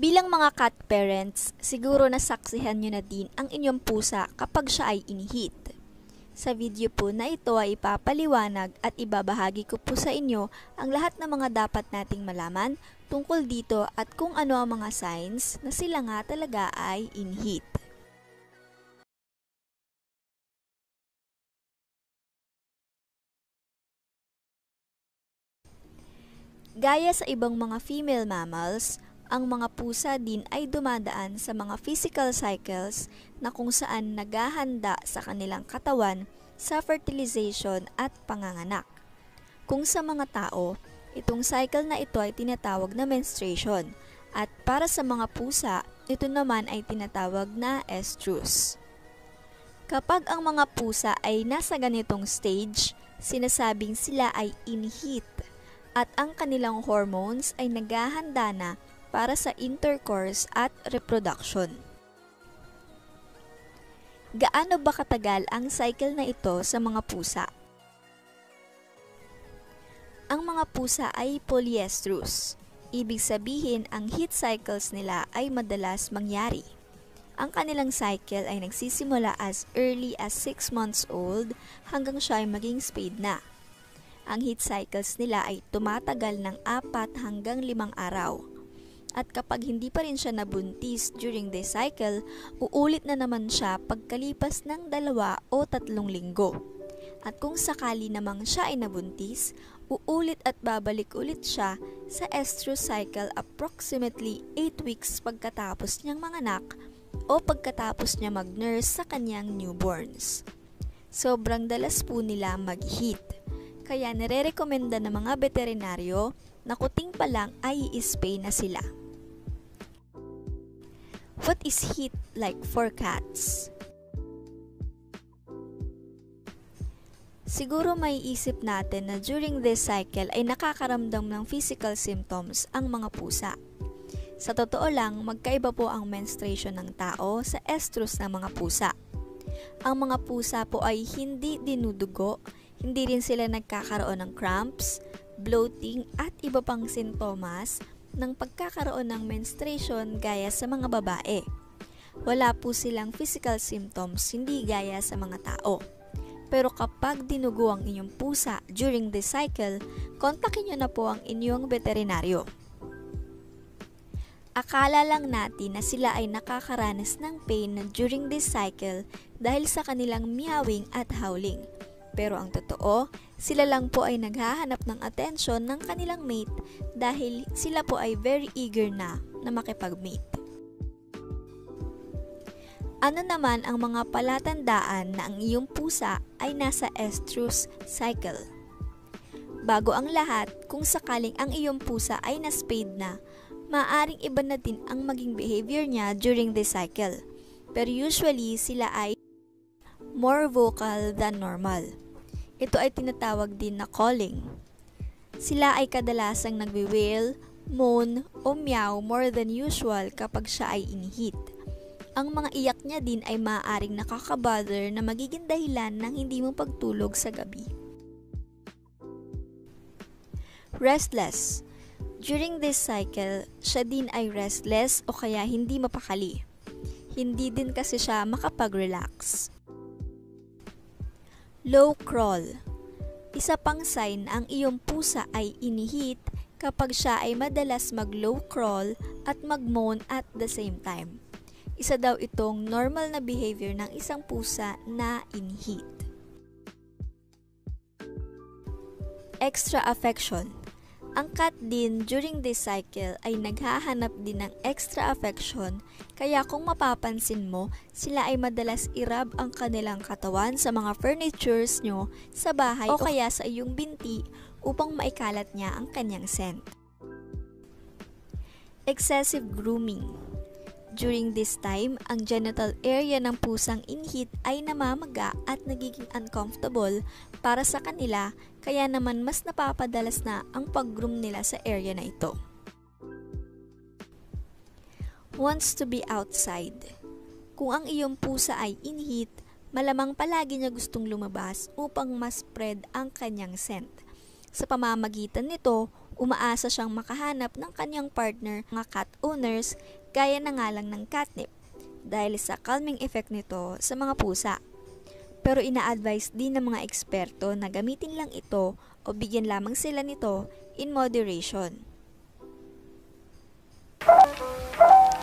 Bilang mga cat parents, siguro nasaksihan nyo na din ang inyong pusa kapag siya ay inihit. Sa video po na ito ay ipapaliwanag at ibabahagi ko po sa inyo ang lahat ng mga dapat nating malaman tungkol dito at kung ano ang mga signs na sila nga talaga ay inhit. Gaya sa ibang mga female mammals, ang mga pusa din ay dumadaan sa mga physical cycles na kung saan naghahanda sa kanilang katawan sa fertilization at panganganak. Kung sa mga tao, itong cycle na ito ay tinatawag na menstruation at para sa mga pusa, ito naman ay tinatawag na estrus. Kapag ang mga pusa ay nasa ganitong stage, sinasabing sila ay inhit at ang kanilang hormones ay naghahanda na para sa intercourse at reproduction. Gaano ba katagal ang cycle na ito sa mga pusa? Ang mga pusa ay polyestrous. Ibig sabihin, ang heat cycles nila ay madalas mangyari. Ang kanilang cycle ay nagsisimula as early as 6 months old hanggang siya ay maging spayed na. Ang heat cycles nila ay tumatagal ng 4 hanggang 5 araw. At kapag hindi pa rin siya nabuntis during this cycle, uulit na naman siya pagkalipas ng 2 o 3 linggo. At kung sakali namang siya ay nabuntis, uulit at babalik ulit siya sa estrus cycle approximately 8 weeks pagkatapos niyang manganak o pagkatapos niya mag-nurse sa kanyang newborns. Sobrang dalas po nila mag-heat. Kaya nire-rekomenda ng mga veterinaryo na kuting pa lang ay i-spay na sila. What is heat like for cats? Siguro may isip natin na during this cycle ay nakakaramdam ng physical symptoms ang mga pusa. Sa totoo lang, magkaiba po ang menstruation ng tao sa estrus ng mga pusa. Ang mga pusa po ay hindi dinudugo, hindi rin sila nagkakaroon ng cramps, bloating at iba pang sintomas ng pagkakaroon ng menstruation gaya sa mga babae. Wala po silang physical symptoms hindi gaya sa mga tao. Pero kapag dinugo ang inyong pusa during this cycle, kontakin nyo na po ang inyong veterinaryo. Akala lang natin na sila ay nakakaranas ng pain during this cycle dahil sa kanilang meowing at howling. Pero ang totoo, sila lang po ay naghahanap ng atensyon ng kanilang mate dahil sila po ay very eager na makipag-mate. Ano naman ang mga palatandaan na ang iyong pusa ay nasa estrus cycle? Bago ang lahat, kung sakaling ang iyong pusa ay na-spayed na, maaaring iba na din ang maging behavior niya during this cycle. Pero usually, sila ay more vocal than normal. Ito ay tinatawag din na calling. Sila ay kadalasang nagwi-wail, moan, o meow more than usual kapag siya ay inihit. Ang mga iyak niya din ay maaaring nakakabother na magiging dahilan ng hindi mo pagtulog sa gabi. Restless. During this cycle, siya din ay restless o kaya hindi mapakali. Hindi din kasi siya makapag-relax. Low crawl. Isa pang sign na ang iyong pusa ay inihit kapag siya ay madalas mag-low crawl at mag-moan at the same time. Isa daw itong normal na behavior ng isang pusa na inhit. Extra affection. Ang cat din during this cycle ay naghahanap din ng extra affection, kaya kung mapapansin mo, sila ay madalas i-rub ang kanilang katawan sa mga furnitures nyo sa bahay o kaya sa iyong binti upang maikalat niya ang kanyang scent. Excessive grooming. During this time, ang genital area ng pusang inhit ay namamaga at nagiging uncomfortable para sa kanila, kaya naman mas napapadalas na ang pag-groom nila sa area na ito. Wants to be outside. Kung ang iyong pusa ay inhit, malamang palagi niya gustong lumabas upang mas spread ang kanyang scent. Sa pamamagitan nito, Umaasa siyang makahanap ng kanyang partner, mga cat owners, gaya na nga lang ng catnip, dahil sa calming effect nito sa mga pusa. Pero ina-advise din ng mga eksperto na gamitin lang ito o bigyan lamang sila nito in moderation.